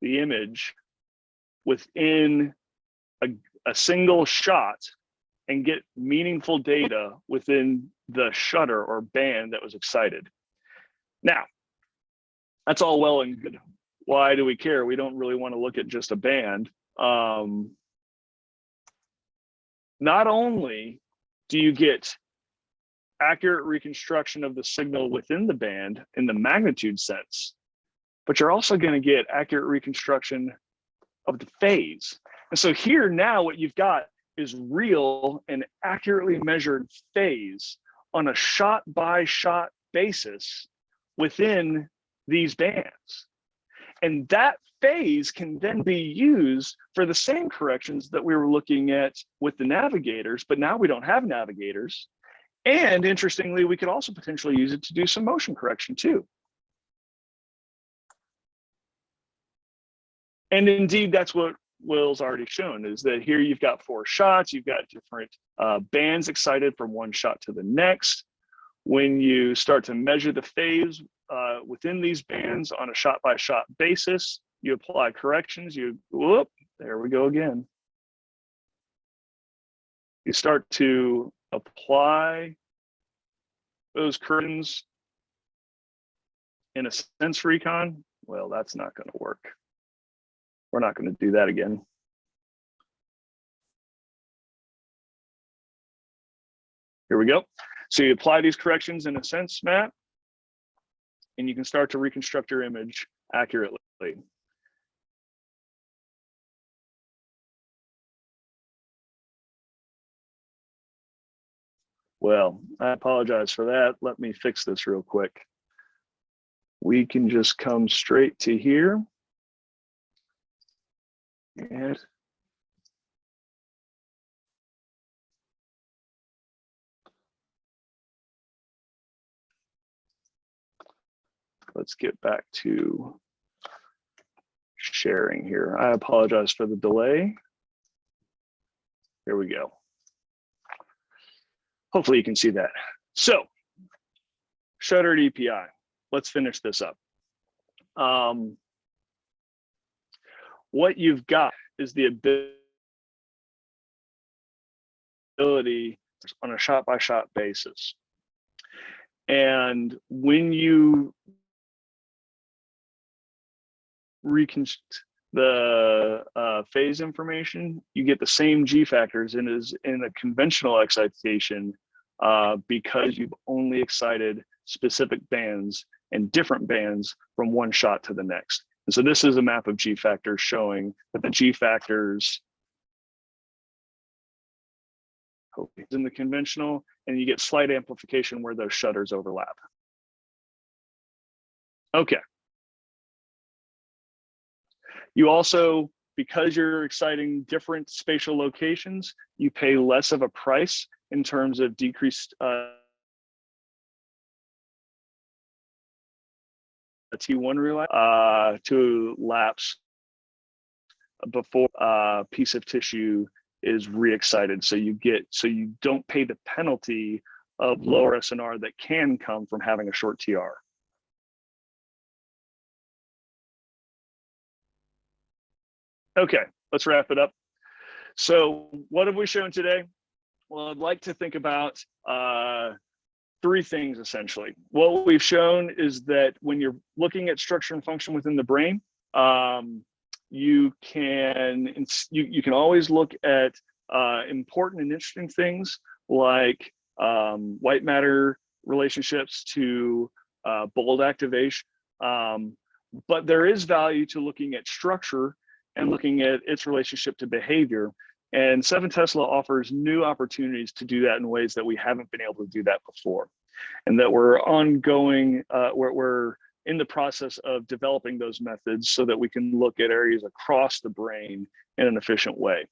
the image within a single shot and get meaningful data within the shutter or band that was excited. Now, that's all well and good. Why do we care? We don't really want to look at just a band. Not only do you get accurate reconstruction of the signal within the band in the magnitude sense, but you're also going to get accurate reconstruction of the phase. And so here now what you've got is real and accurately measured phase on a shot by shot basis within these bands. And that phase can then be used for the same corrections that we were looking at with the navigators, but now we don't have navigators. And interestingly, we could also potentially use it to do some motion correction too. And indeed, that's what Will's already shown, is that here you've got 4 shots, you've got different bands excited from one shot to the next. When you start to measure the phase within these bands on a shot-by-shot basis, you apply corrections, whoop, there we go again. You start to apply those corrections in a sense recon. Well, that's not going to work. We're not going to do that again. Here we go. So you apply these corrections in a sense map, and you can start to reconstruct your image accurately. Well, I apologize for that. Let me fix this real quick. We can just come straight to here. And let's get back to sharing here. I apologize for the delay. Here we go. Hopefully you can see that. So, Shuttered EPI. Let's finish this up. What you've got is the ability on a shot-by-shot basis. And when you reconstruct the phase information, you get the same G factors and is in a conventional excitation because you've only excited specific bands and different bands from one shot to the next. And so this is a map of G factors showing that the G factors in the conventional, and you get slight amplification where those shutters overlap. Okay. You also, because you're exciting different spatial locations, you pay less of a price in terms of decreased T1 relay to lapse before a piece of tissue is re-excited. So you don't pay the penalty of lower SNR that can come from having a short TR. Okay, let's wrap it up. So what have we shown today? Well, I'd like to think about 3 things essentially. What we've shown is that when you're looking at structure and function within the brain, you can always look at important and interesting things like white matter relationships to bold activation. But there is value to looking at structure and looking at its relationship to behavior. And 7 Tesla offers new opportunities to do that in ways that we haven't been able to do that before. And that we're ongoing, we're in the process of developing those methods so that we can look at areas across the brain in an efficient way.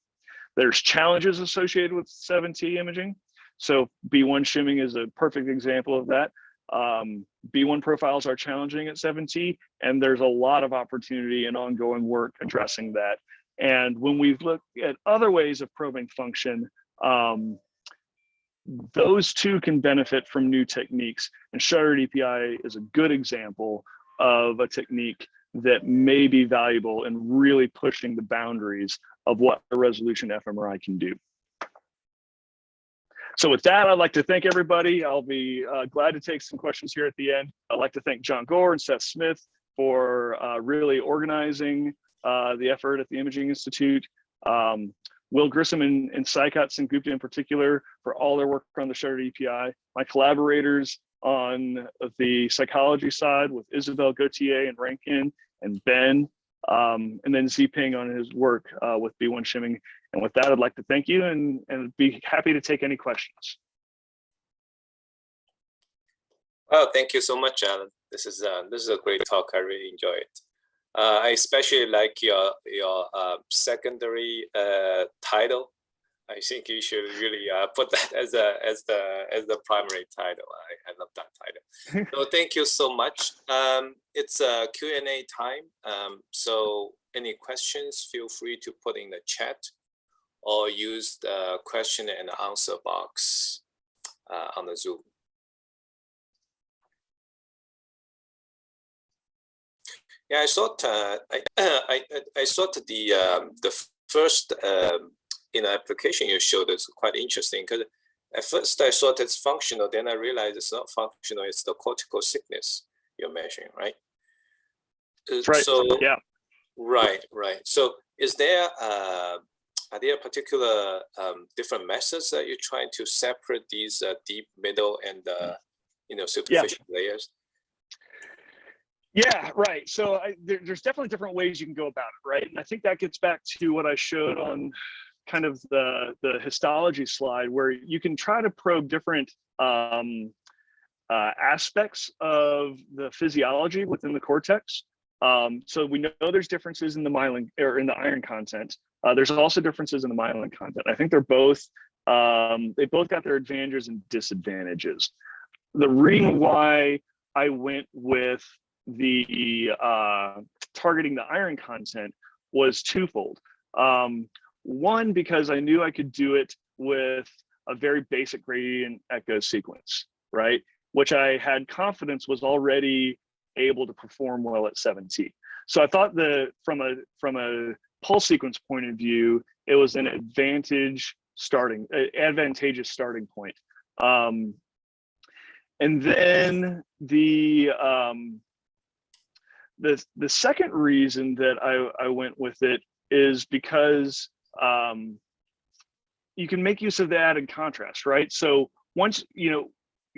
There's challenges associated with 7T imaging. So B1 shimming is a perfect example of that. B1 profiles are challenging at 7T, and there's a lot of opportunity and ongoing work addressing that. And when we've looked at other ways of probing function, those two can benefit from new techniques. And Shuttered EPI is a good example of a technique that may be valuable in really pushing the boundaries of what a resolution fMRI can do. So with that, I'd like to thank everybody. I'll be glad to take some questions here at the end. I'd like to thank John Gore and Seth Smith for really organizing the effort at the Imaging Institute. Will Grissom and Saikat Sengupta in particular for all their work on the Shuttered EPI. My collaborators on the psychology side with Isabel Gauthier and Rankin and Ben, and then Ziping on his work with B1 shimming. And with that, I'd like to thank you and be happy to take any questions. Well, thank you so much, Alan. This is a great talk. I really enjoy it. I especially like your secondary title. I think you should really put that as the primary title. I love that title. So thank you so much. It's Q&A time. So any questions, feel free to put in the chat or use the question and answer box on the Zoom. Yeah, I thought I thought the first application you showed is quite interesting, because at first I thought it's functional, then I realized it's not functional. It's the cortical thickness you're measuring, right? Right. So yeah. Right. So is there are there particular different methods that you're trying to separate these deep, middle, and superficial layers? Yeah, right. So there's definitely different ways you can go about it, right? And I think that gets back to what I showed on kind of the histology slide, where you can try to probe different aspects of the physiology within the cortex. So we know there's differences in the myelin or in the iron content. There's also differences in the myelin content. I think they're both they both got their advantages and disadvantages. The reason why I went with the targeting the iron content was twofold. One, because I knew I could do it with a very basic gradient echo sequence, right? Which I had confidence was already able to perform well at 7T. So I thought that from a pulse sequence point of view, it was an advantageous starting point. And then the second reason that I went with it is because you can make use of the added contrast, right? So once,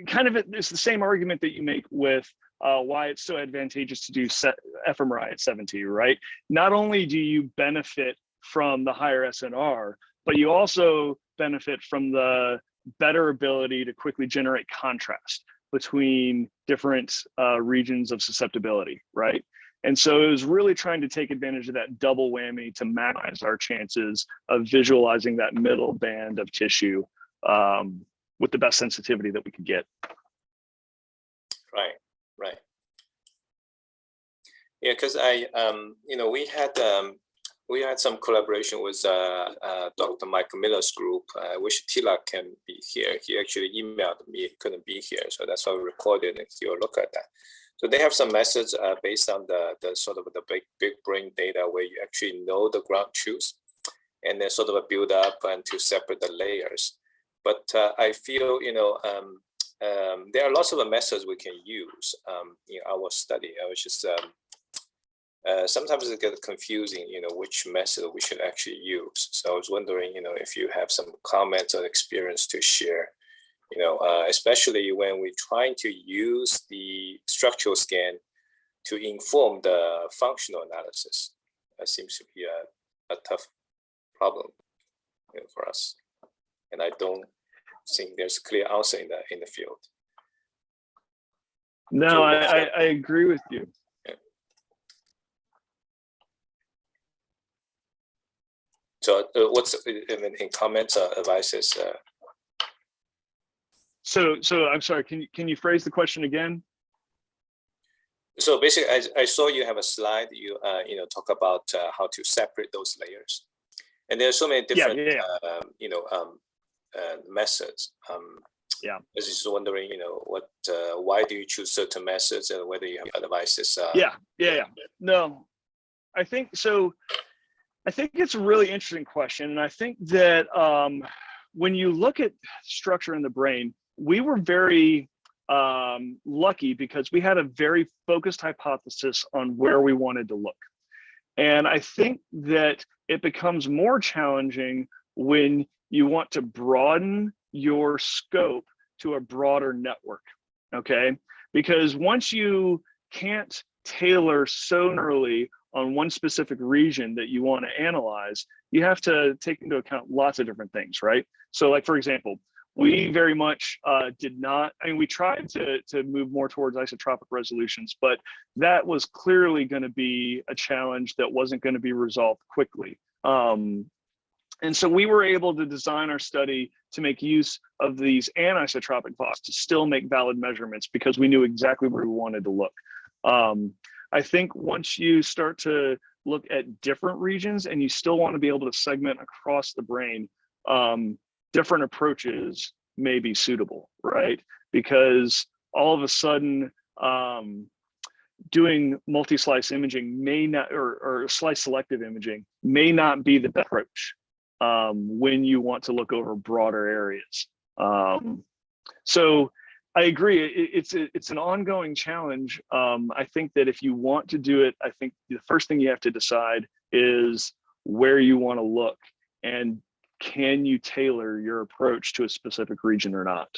kind of it's the same argument that you make with why it's so advantageous to do fMRI at 7T, right? Not only do you benefit from the higher SNR, but you also benefit from the better ability to quickly generate contrast between different regions of susceptibility, right? And so it was really trying to take advantage of that double whammy to maximize our chances of visualizing that middle band of tissue with the best sensitivity that we could get. Right. Yeah, because we had some collaboration with Dr. Michael Miller's group. I wish Tila can be here. He actually emailed me, he couldn't be here, so that's why we recorded and he'll look at that. So they have some methods based on the sort of the big brain data where you actually know the ground truth, and then sort of a build up and to separate the layers. But I feel there are lots of methods we can use in our study. I was just sometimes it gets confusing, which method we should actually use. So I was wondering, if you have some comments or experience to share, especially when we're trying to use the structural scan to inform the functional analysis. That seems to be a tough problem for us. And I don't think there's a clear answer in the field. No, so I agree with you. Yeah. So what's in comments or advices? So I'm sorry, can you phrase the question again? So basically, I saw you have a slide, you talk about how to separate those layers. And there's so many different methods. I was just wondering, why do you choose certain methods, and whether you have advices? No, I think so. I think it's a really interesting question, and I think that when you look at structure in the brain, we were very lucky because we had a very focused hypothesis on where we wanted to look. And I think that it becomes more challenging when you want to broaden your scope to a broader network, okay? Because once you can't tailor so narrowly on one specific region that you want to analyze, you have to take into account lots of different things, right? So like, for example, we very much did not, we tried to move more towards isotropic resolutions, but that was clearly going to be a challenge that wasn't going to be resolved quickly. And so we were able to design our study to make use of these anisotropic plots to still make valid measurements because we knew exactly where we wanted to look. I think once you start to look at different regions, and you still want to be able to segment across the brain, different approaches may be suitable, right? Because all of a sudden, doing multi-slice imaging may not, or slice selective imaging may not be the best approach when you want to look over broader areas. So I agree, it's an ongoing challenge. I think that if you want to do it, I think the first thing you have to decide is where you want to look, and can you tailor your approach to a specific region or not?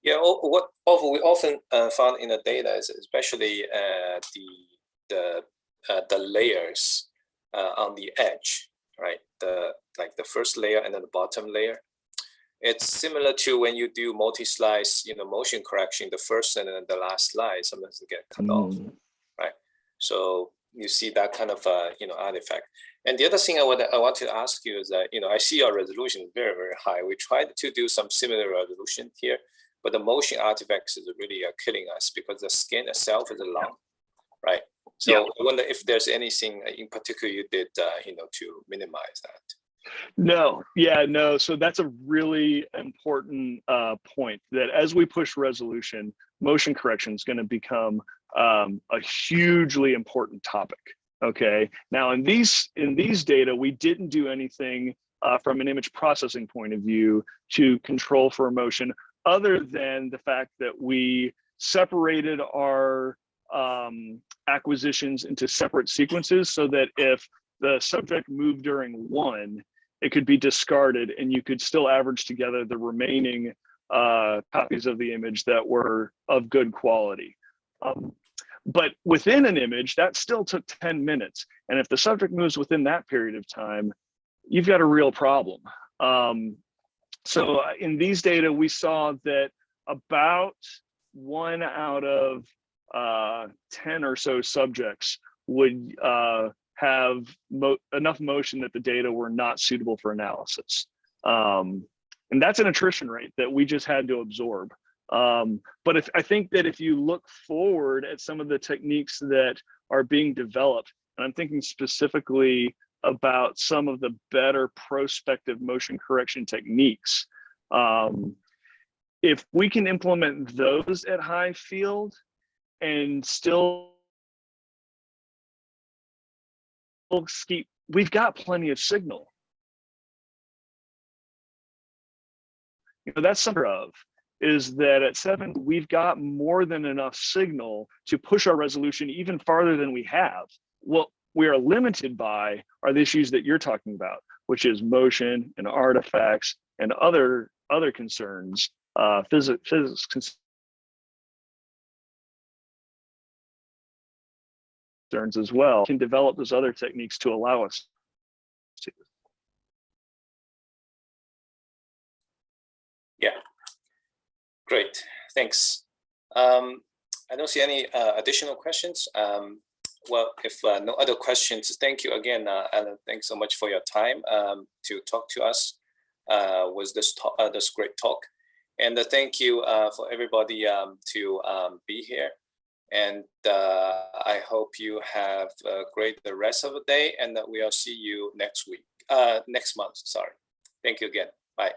Yeah, what we often found in the data is especially the layers on the edge, right? Like the first layer and then the bottom layer. It's similar to when you do multi-slice, motion correction, the first and then the last slide sometimes get cut off, right? So you see that kind of artifact. And the other thing I want to ask you is that I see our resolution is very, very high. We tried to do some similar resolution here, but the motion artifacts is really killing us because the skin itself is long, right? So yeah. I wonder if there's anything in particular you did, to minimize that. No, yeah, no. So that's a really important point, that as we push resolution, motion correction is going to become a hugely important topic. Okay. Now, in these data, we didn't do anything from an image processing point of view to control for motion, other than the fact that we separated our acquisitions into separate sequences, so that if the subject moved during one, it could be discarded and you could still average together the remaining copies of the image that were of good quality. But within an image, that still took 10 minutes. And if the subject moves within that period of time, you've got a real problem. So in these data, we saw that about 1 out of 10 or so subjects would have enough motion that the data were not suitable for analysis. And that's an attrition rate that we just had to absorb. But I think that if you look forward at some of the techniques that are being developed, and I'm thinking specifically about some of the better prospective motion correction techniques, if we can implement those at high field and still we've got plenty of signal. That's something of is that at 7, we've got more than enough signal to push our resolution even farther than we have. What we are limited by are the issues that you're talking about, which is motion and artifacts and other concerns, physics concerns as well. Can develop those other techniques to allow us to. Yeah, great, thanks. I don't see any additional questions. Well, if no other questions, thank you again, Alan. Thanks so much for your time to talk to us with this great talk. And thank you for everybody to be here. And I hope you have a great the rest of the day, and we'll see you next month. Sorry. Thank you again. Bye.